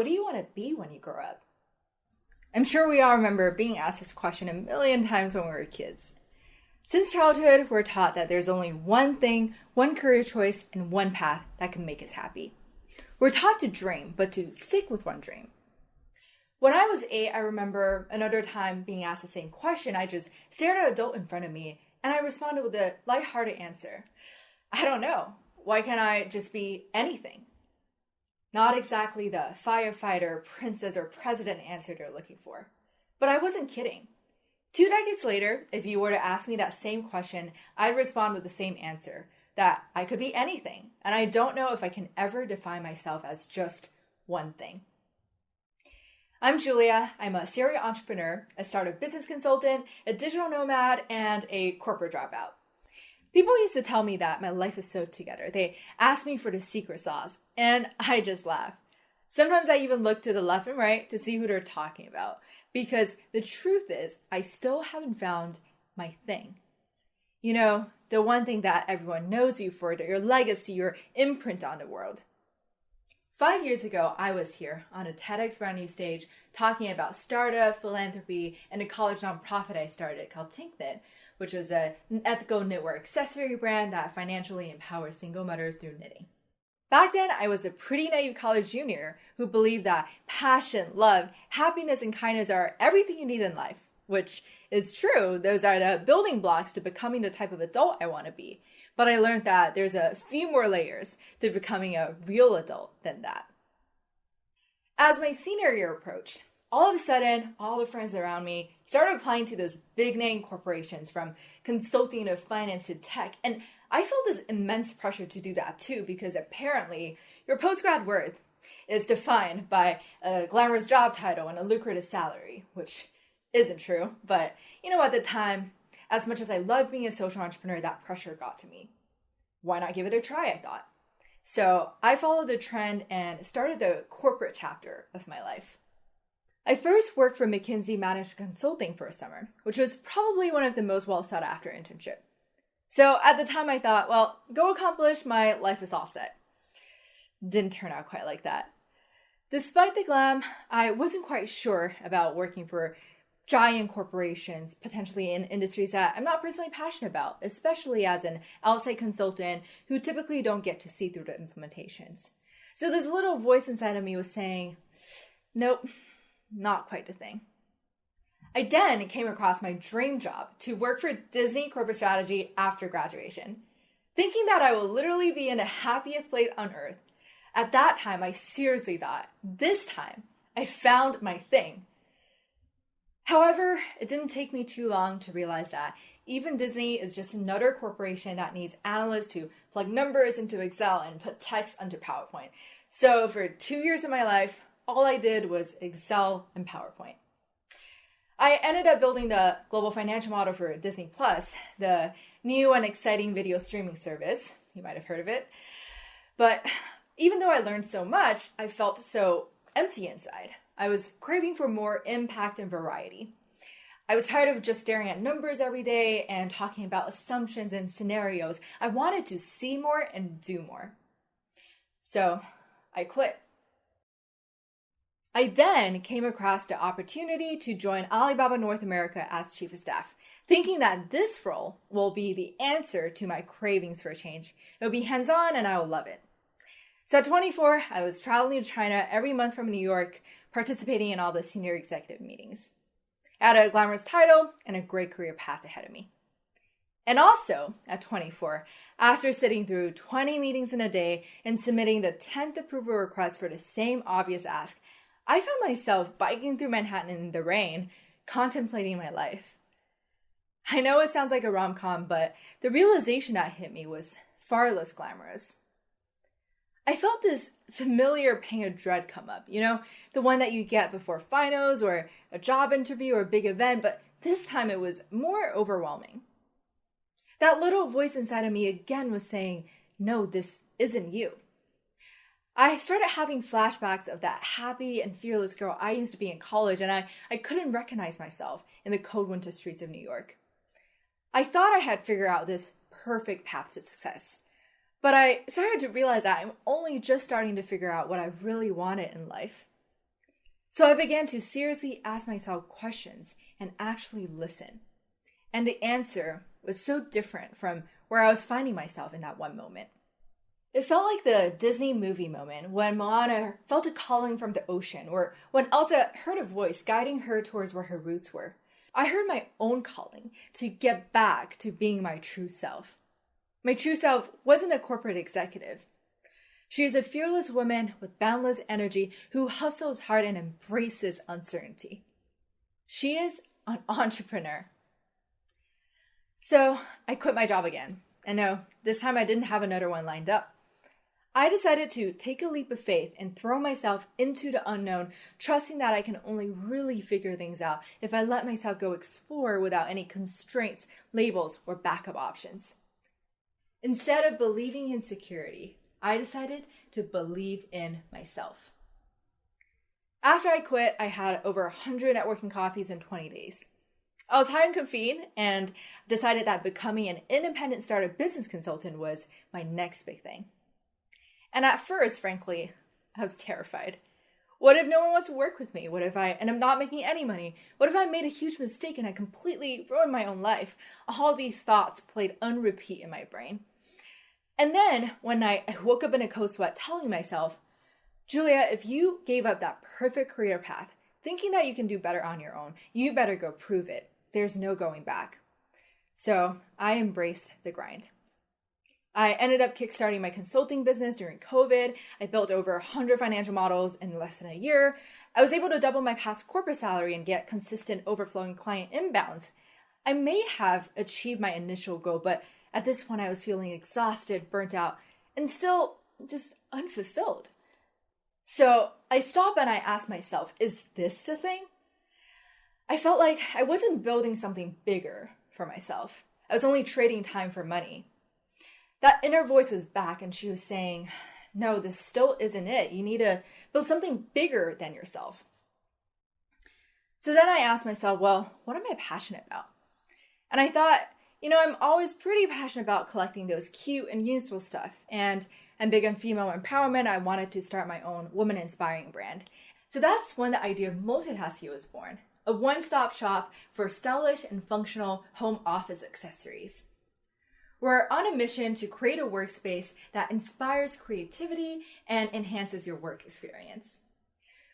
do you want to be when you grow up? I'm sure we all remember being asked this question a million times when we were kids. Since childhood, we're taught that there's only one thing, one career choice, and one path that can make us happy. We're taught to dream, but to stick with one dream. When I was 8, I remember another time being asked the same question. I just stared at an adult in front of me, and I responded with a lighthearted answer. I don't know. Why can't I just be anything? Not exactly the firefighter, princess, or president answer they're looking for. But I wasn't kidding. 2 decades later, if you were to ask me that same question, I'd respond with the same answer, that I could be anything, and I don't know if I can ever define myself as just one thing. I'm Julia. I'm a serial entrepreneur, a startup business consultant, a digital nomad, and a corporate dropout. People used to tell me that my life is sewed together. They asked me for the secret sauce, and I just laugh. Sometimes I even look to the left and right to see who they're talking about, because the truth is, I still haven't found my thing. You know, the one thing that everyone knows you for, your legacy, your imprint on the world. 5 years ago, I was here on a TEDxBrownU stage talking about startup, philanthropy, and a college nonprofit I started called ThinkKnit, which was an ethical knitwear accessory brand that financially empowers single mothers through knitting. Back then, I was a pretty naive college junior who believed that passion, love, happiness, and kindness are everything you need in life, which is true. Those are the building blocks to becoming the type of adult I want to be. But I learned that there's a few more layers to becoming a real adult than that. As my senior year approached, all of a sudden, all the friends around me started applying to those big name corporations, from consulting to finance to tech. And I felt this immense pressure to do that too, because apparently your post-grad worth is defined by a glamorous job title and a lucrative salary, which isn't true. But at the time, as much as I loved being a social entrepreneur, that pressure got to me. Why not give it a try, I thought. So I followed the trend and started the corporate chapter of my life. I first worked for McKinsey Management Consulting for a summer, which was probably one of the most well sought after internship. So at the time I thought, well, go accomplish, my life is all set. Didn't turn out quite like that. Despite the glam, I wasn't quite sure about working for giant corporations, potentially in industries that I'm not personally passionate about, especially as an outside consultant who typically don't get to see through the implementations. So this little voice inside of me was saying, nope, not quite the thing. I then came across my dream job to work for Disney corporate strategy after graduation, thinking that I will literally be in the happiest place on earth. At that time, I seriously thought, this time, I found my thing. However, it didn't take me too long to realize that even Disney is just another corporation that needs analysts to plug numbers into Excel and put text onto PowerPoint. So for 2 years of my life, all I did was Excel and PowerPoint. I ended up building the global financial model for Disney Plus, the new and exciting video streaming service. You might have heard of it. But even though I learned so much, I felt so empty inside. I was craving for more impact and variety. I was tired of just staring at numbers every day and talking about assumptions and scenarios. I wanted to see more and do more. So I quit. I then came across the opportunity to join Alibaba North America as chief of staff, thinking that this role will be the answer to my cravings for change. It'll be hands-on and I will love it. So at 24, I was traveling to China every month from New York, participating in all the senior executive meetings. I had a glamorous title and a great career path ahead of me. And also, at 24, after sitting through 20 meetings in a day and submitting the 10th approval request for the same obvious ask, I found myself biking through Manhattan in the rain, contemplating my life. I know it sounds like a rom-com, but the realization that hit me was far less glamorous. I felt this familiar pang of dread come up, the one that you get before finals or a job interview or a big event, but this time it was more overwhelming. That little voice inside of me again was saying, no, this isn't you. I started having flashbacks of that happy and fearless girl I used to be in college, and I couldn't recognize myself in the cold winter streets of New York. I thought I had figured out this perfect path to success. But I started to realize that I'm only just starting to figure out what I really wanted in life. So I began to seriously ask myself questions and actually listen. And the answer was so different from where I was finding myself in that one moment. It felt like the Disney movie moment when Moana felt a calling from the ocean, or when Elsa heard a voice guiding her towards where her roots were. I heard my own calling to get back to being my true self. My true self wasn't a corporate executive. She is a fearless woman with boundless energy who hustles hard and embraces uncertainty. She is an entrepreneur. So I quit my job again. And no, this time I didn't have another one lined up. I decided to take a leap of faith and throw myself into the unknown, trusting that I can only really figure things out if I let myself go explore without any constraints, labels, or backup options. Instead of believing in security, I decided to believe in myself. After I quit, I had over 100 networking coffees in 20 days. I was high on caffeine and decided that becoming an independent startup business consultant was my next big thing. And at first, frankly, I was terrified. What if no one wants to work with me? And I'm not making any money? What if I made a huge mistake and I completely ruined my own life? All these thoughts played on repeat in my brain. And then one night, I woke up in a cold sweat telling myself, Julia, if you gave up that perfect career path, thinking that you can do better on your own, you better go prove it. There's no going back. So I embraced the grind. I ended up kickstarting my consulting business during COVID. I built over 100 financial models in less than a year. I was able to double my past corporate salary and get consistent overflowing client inbounds. I may have achieved my initial goal, but at this point I was feeling exhausted, burnt out, and still just unfulfilled. So I stopped and I asked myself, is this the thing? I felt like I wasn't building something bigger for myself. I was only trading time for money. That inner voice was back and she was saying, no, this still isn't it. You need to build something bigger than yourself. So then I asked myself, well, what am I passionate about? And I thought, I'm always pretty passionate about collecting those cute and useful stuff. And I'm big on female empowerment. I wanted to start my own woman-inspiring brand. So that's when the idea of Multitasky was born, a one-stop shop for stylish and functional home office accessories. We're on a mission to create a workspace that inspires creativity and enhances your work experience.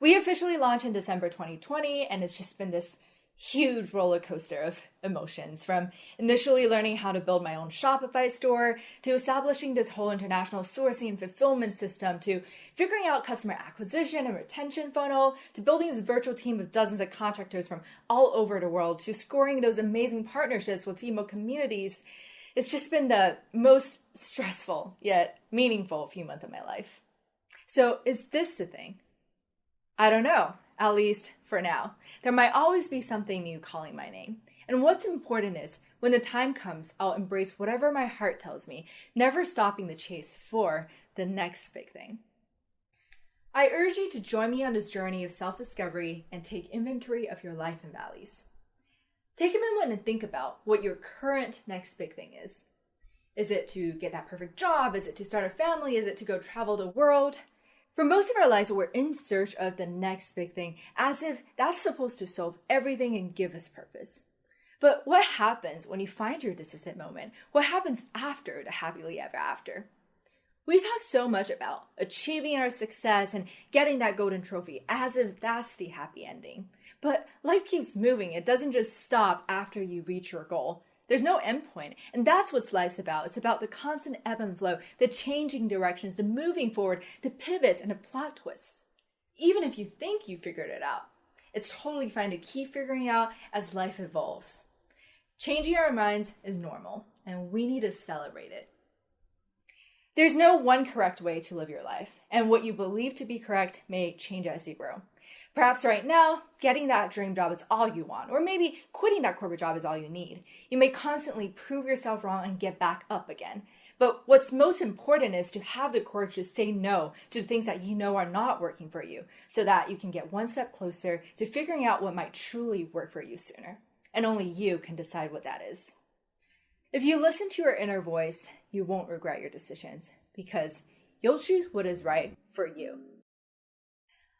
We officially launched in December 2020, and it's just been this huge roller coaster of emotions, from initially learning how to build my own Shopify store, to establishing this whole international sourcing and fulfillment system, to figuring out customer acquisition and retention funnel, to building this virtual team of dozens of contractors from all over the world, to scoring those amazing partnerships with female communities. It's just been the most stressful yet meaningful few months of my life. So is this the thing? I don't know, at least for now. There might always be something new calling my name. And what's important is, when the time comes, I'll embrace whatever my heart tells me, never stopping the chase for the next big thing. I urge you to join me on this journey of self-discovery and take inventory of your life and values. Take a moment and think about what your current next big thing is. Is it to get that perfect job? Is it to start a family? Is it to go travel the world? For most of our lives, we're in search of the next big thing, as if that's supposed to solve everything and give us purpose. But what happens when you find your decisive moment? What happens after the happily ever after? We talk so much about achieving our success and getting that golden trophy as if that's the happy ending. But life keeps moving. It doesn't just stop after you reach your goal. There's no end point. And that's what life's about. It's about the constant ebb and flow, the changing directions, the moving forward, the pivots, and the plot twists. Even if you think you figured it out, it's totally fine to keep figuring out as life evolves. Changing our minds is normal, and we need to celebrate it. There's no one correct way to live your life, and what you believe to be correct may change as you grow. Perhaps right now, getting that dream job is all you want, or maybe quitting that corporate job is all you need. You may constantly prove yourself wrong and get back up again. But what's most important is to have the courage to say no to the things that you know are not working for you, so that you can get one step closer to figuring out what might truly work for you sooner. And only you can decide what that is. If you listen to your inner voice, you won't regret your decisions, because you'll choose what is right for you.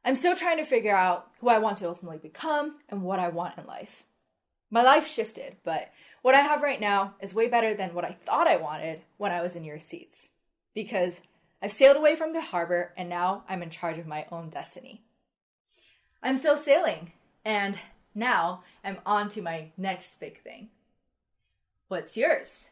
I'm still trying to figure out who I want to ultimately become and what I want in life. My life shifted, but what I have right now is way better than what I thought I wanted when I was in your seats. Because I've sailed away from the harbor and now I'm in charge of my own destiny. I'm still sailing, and now I'm on to my next big thing. What's yours?